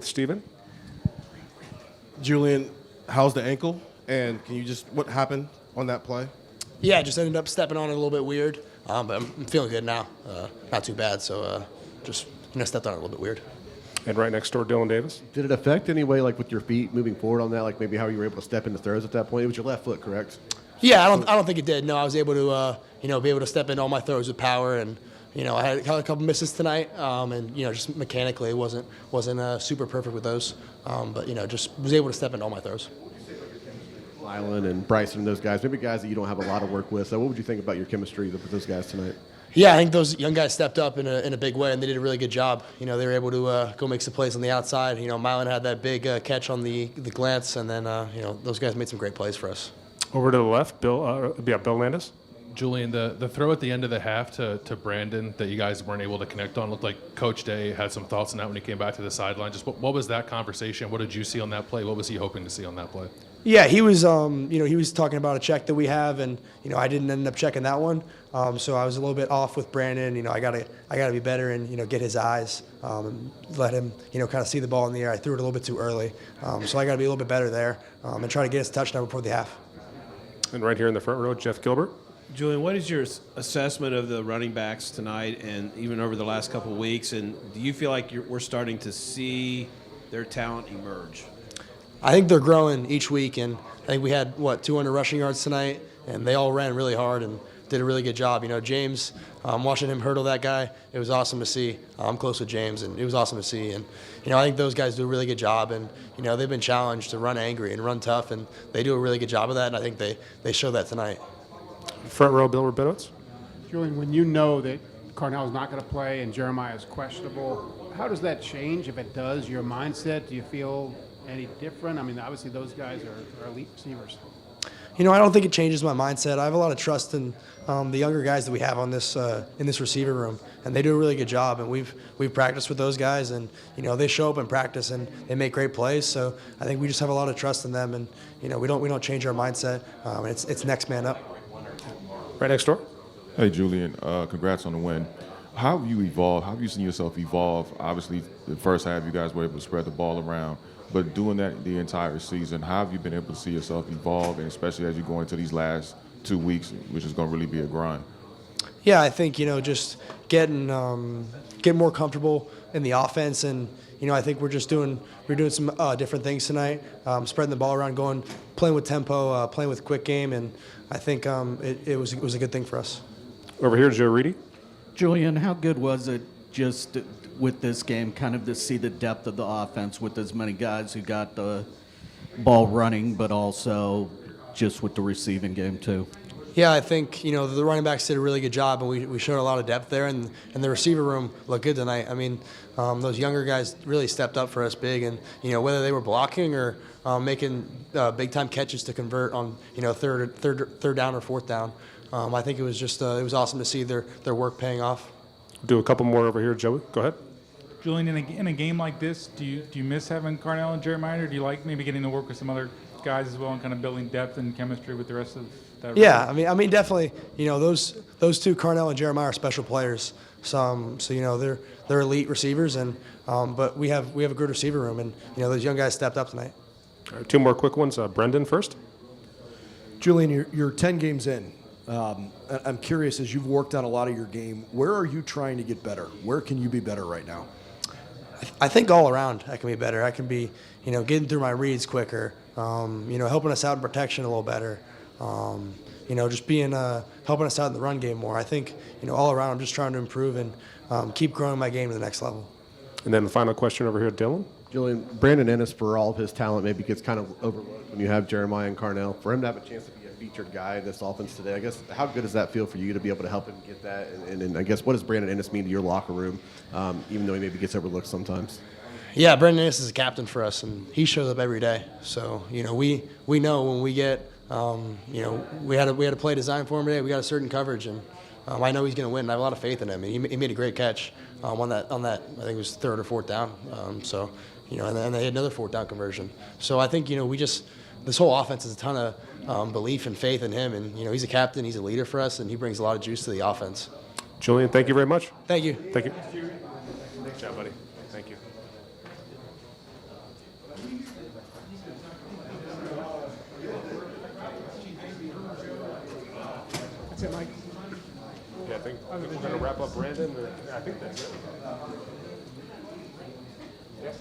Steven? Julian, how's the ankle? And what happened on that play? Yeah, just ended up stepping on it a little bit weird, but I'm feeling good now. Not too bad, so just stepped on it a little bit weird. And right next door, Dylan Davis. Did it affect any way, like with your feet moving forward on that, like maybe how you were able to step into throws at that point? It was your left foot, correct? Yeah, I don't think it did. No, I was able to be able to step into all my throws with power, and I had a couple misses tonight, and just mechanically it wasn't super perfect with those, but just was able to step into all my throws. Island and Bryson and those guys, maybe guys that you don't have a lot of work with. So what would you think about your chemistry with those guys tonight? Yeah, I think those young guys stepped up in a big way, and they did a really good job. They were able to go make some plays on the outside. Mylan had that big catch on the glance, and then those guys made some great plays for us. Over to the left, Bill Andis. Julian, the throw at the end of the half to Brandon that you guys weren't able to connect on looked like Coach Day had some thoughts on that when he came back to the sideline. Just what was that conversation? What did you see on that play? What was he hoping to see on that play? Yeah, he was he was talking about a check that we have, and I didn't end up checking that one, so I was a little bit off with Brandon. I gotta be better and get his eyes and let him kind of see the ball in the air. I threw it a little bit too early, so I gotta be a little bit better there and try to get his touchdown before the half. And right here in the front row, Jeff Gilbert. Julian, what is your assessment of the running backs tonight and even over the last couple of weeks? And do you feel like we're starting to see their talent emerge? I think they're growing each week, and I think we had, 200 rushing yards tonight, and they all ran really hard and did a really good job. James, watching him hurdle that guy, it was awesome to see. I'm close with James, and it was awesome to see. And, I think those guys do a really good job, and, they've been challenged to run angry and run tough, and they do a really good job of that, and I think they show that tonight. Front row, Bill Rabinowitz. Julian, when you know that Carnell's not going to play and Jeremiah is questionable, how does that change, if it does, your mindset? Do you feel any different? I mean, obviously those guys are elite receivers. I don't think it changes my mindset. I have a lot of trust in the younger guys that we have on this in this receiver room, and they do a really good job. And we've practiced with those guys, and they show up in practice and they make great plays. So I think we just have a lot of trust in them, and we don't change our mindset. It's next man up. Right next door. Hey, Julian, congrats on the win. How have you evolved? How have you seen yourself evolve? Obviously, the first half you guys were able to spread the ball around, but doing that the entire season, how have you been able to see yourself evolve, and especially as you go into these last 2 weeks, which is going to really be a grind? Yeah, I think just getting more comfortable in the offense, and I think we're doing some different things tonight, spreading the ball around, playing with tempo, playing with quick game, and I think it was a good thing for us. Over here, Joe Reedy. Julian, how good was it just with this game, kind of to see the depth of the offense with as many guys who got the ball running, but also just with the receiving game too? Yeah, I think the running backs did a really good job, and we showed a lot of depth there, and the receiver room looked good tonight. I mean, those younger guys really stepped up for us big, and whether they were blocking or making big time catches to convert on third down or fourth down, I think it was just it was awesome to see their work paying off. Do a couple more over here, Joey. Go ahead. Julian, in a game like this, do you miss having Carnell and Jeremiah, or do you like maybe getting to work with some other guys as well and kind of building depth and chemistry with the rest of that? Yeah, I mean definitely. Those two, Carnell and Jeremiah, are special players. So they're elite receivers, and but we have a good receiver room, and those young guys stepped up tonight. All right, two more quick ones. Brendan first. Julian, you're 10 games in. I'm curious, as you've worked on a lot of your game, where are you trying to get better? Where can you be better right now? I think all around I can be better. I can be, getting through my reads quicker, helping us out in protection a little better, just being helping us out in the run game more. I think, all around I'm just trying to improve and keep growing my game to the next level. And then the final question over here, Dylan. Julian, Brandon Ennis, for all of his talent, maybe gets kind of overlooked when you have Jeremiah and Carnell. For him to have a chance to be a featured guy in this offense today, I guess, how good does that feel for you to be able to help him get that? And I guess, what does Brandon Ennis mean to your locker room, even though he maybe gets overlooked sometimes? Yeah, Brandon Ennis is a captain for us, and he shows up every day. So, we know when we get, we had a play designed for him today. We got a certain coverage, and I know he's going to win. And I have a lot of faith in him. And he made a great catch on that. I think it was third or fourth down. And then they had another fourth down conversion. So I think this whole offense is a ton of belief and faith in him. And he's a captain, he's a leader for us, and he brings a lot of juice to the offense. Julian, thank you very much. Thank you. Thank you. Good job, buddy. Thank you. think we're going to wrap up Brandon. I think that's it. Yeah.